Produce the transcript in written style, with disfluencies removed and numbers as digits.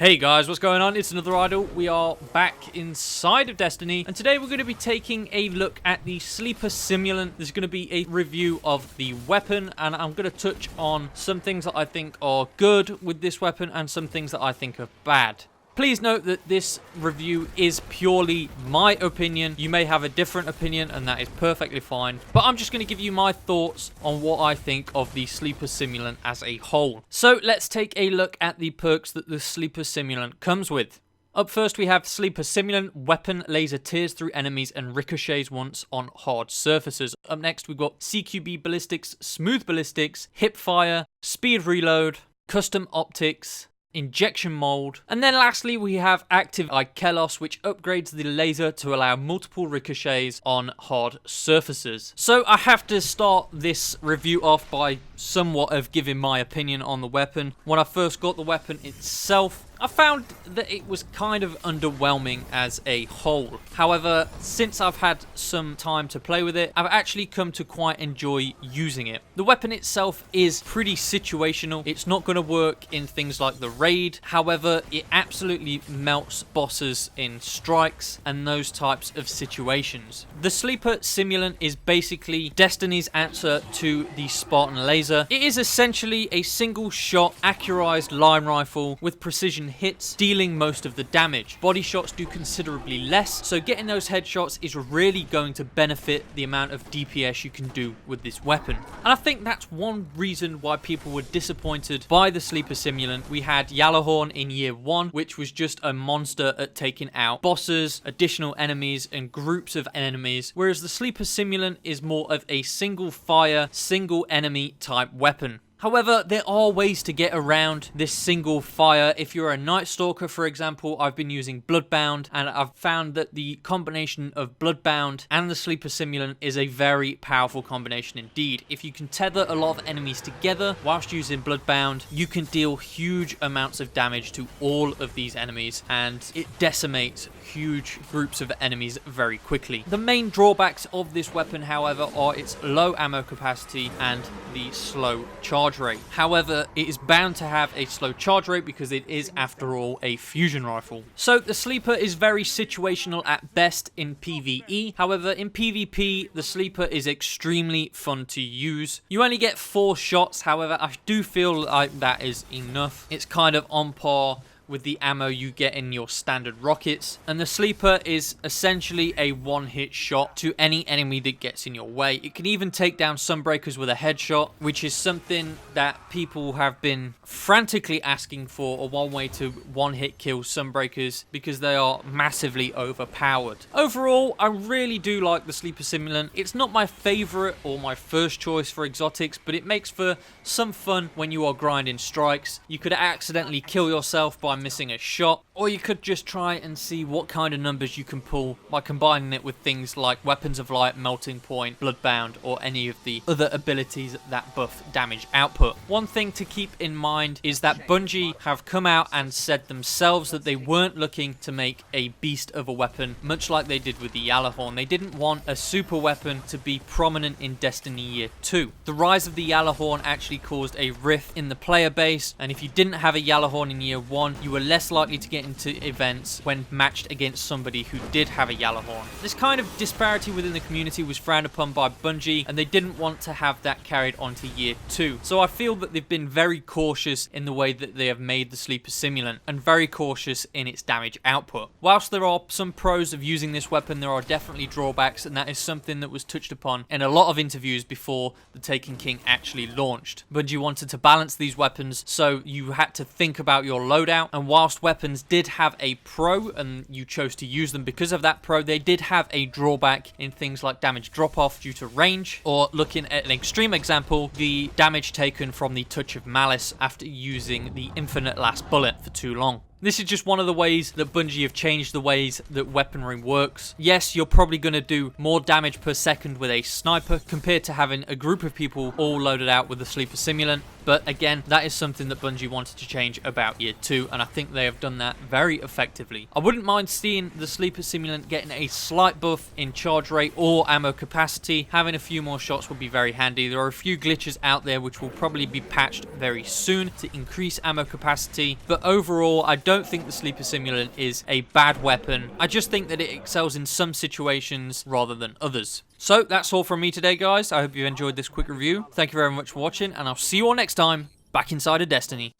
Hey guys, what's going on? It's another idol. We are back inside of Destiny, and today we're going to be taking a look at the Sleeper Simulant. There's going to be a review of the weapon, and I'm going to touch on some things that I think are good with this weapon and some things that I think are bad. Please note that this review is purely my opinion. You may have a different opinion, and that is perfectly fine. But I'm just going to give you my thoughts on what I think of the Sleeper Simulant as a whole. So let's take a look at the perks that the Sleeper Simulant comes with. Up first, we have Sleeper Simulant. Weapon laser tears through enemies and ricochets once on hard surfaces. Up next, we've got CQB ballistics, smooth ballistics, hip fire, speed reload, custom optics, injection mold, and then lastly we have active Ikelos, which upgrades the laser to allow multiple ricochets on hard surfaces. So I have to start this review off by somewhat of giving my opinion on the weapon. When I first got the weapon itself, I found that it was kind of underwhelming as a whole. However, since I've had some time to play with it, I've actually come to quite enjoy using it. The weapon itself is pretty situational. It's not going to work in things like the raid. However, it absolutely melts bosses in strikes and those types of situations. The Sleeper Simulant is basically Destiny's answer to the Spartan laser. It is essentially a single shot accurized line rifle with precision hits, dealing most of the damage. Body shots do considerably less, so getting those headshots is really going to benefit the amount of DPS you can do with this weapon. And I think that's one reason why people were disappointed by the Sleeper Simulant. We had Gjallarhorn in year 1, which was just a monster at taking out bosses, additional enemies, and groups of enemies, whereas the Sleeper Simulant is more of a single fire, single enemy type weapon. However, there are ways to get around this single fire. If you're a Night Stalker, for example, I've been using Bloodbound, and I've found that the combination of Bloodbound and the Sleeper Simulant is a very powerful combination indeed. If you can tether a lot of enemies together whilst using Bloodbound, you can deal huge amounts of damage to all of these enemies, and it decimates huge groups of enemies very quickly. The main drawbacks of this weapon, however, are its low ammo capacity and the slow charge rate. However, it is bound to have a slow charge rate because it is, after all, a fusion rifle. So the Sleeper is very situational at best in PvE. However, in PvP, the Sleeper is extremely fun to use. You only get 4 shots. However, I do feel like that is enough. It's kind of on par with the ammo you get in your standard rockets, and the Sleeper is essentially a one-hit shot to any enemy that gets in your way. It can even take down Sunbreakers with a headshot, which is something that people have been frantically asking for, or one way to one-hit kill Sunbreakers, because they are massively overpowered. Overall, I really do like the Sleeper Simulant. It's not my favorite or my first choice for exotics, but it makes for some fun when you are grinding strikes. You could accidentally kill yourself by missing a shot, or you could just try and see what kind of numbers you can pull by combining it with things like Weapons of Light, Melting Point, Bloodbound, or any of the other abilities that buff damage output. One thing to keep in mind is that Bungie have come out and said themselves that they weren't looking to make a beast of a weapon, much like they did with the Gjallarhorn. They didn't want a super weapon to be prominent in Destiny Year 2. The rise of the Gjallarhorn actually caused a rift in the player base, and if you didn't have a Gjallarhorn in Year 1, you were less likely to get into events when matched against somebody who did have a Gjallarhorn. This kind of disparity within the community was frowned upon by Bungie, and they didn't want to have that carried onto Year 2. So I feel that they've been very cautious in the way that they have made the Sleeper Simulant, and very cautious in its damage output. Whilst there are some pros of using this weapon, there are definitely drawbacks, and that is something that was touched upon in a lot of interviews before the Taken King actually launched. Bungie wanted to balance these weapons, so you had to think about your loadout, and whilst weapons did have a pro and you chose to use them because of that pro, they did have a drawback in things like damage drop off due to range, or looking at an extreme example, the damage taken from the Touch of Malice after using the infinite last bullet for too long. This is just one of the ways that Bungie have changed the ways that weaponry works. Yes, you're probably going to do more damage per second with a sniper compared to having a group of people all loaded out with the Sleeper Simulant. But again, that is something that Bungie wanted to change about Year 2, and I think they have done that very effectively. I wouldn't mind seeing the Sleeper Simulant getting a slight buff in charge rate or ammo capacity. Having a few more shots would be very handy. There are a few glitches out there which will probably be patched very soon to increase ammo capacity, but overall, I don't don't think the Sleeper Simulant is a bad weapon. I just think that it excels in some situations rather than others. So that's all from me today, guys. I hope you enjoyed this quick review. Thank you very much for watching, and I'll see you all next time back inside of Destiny.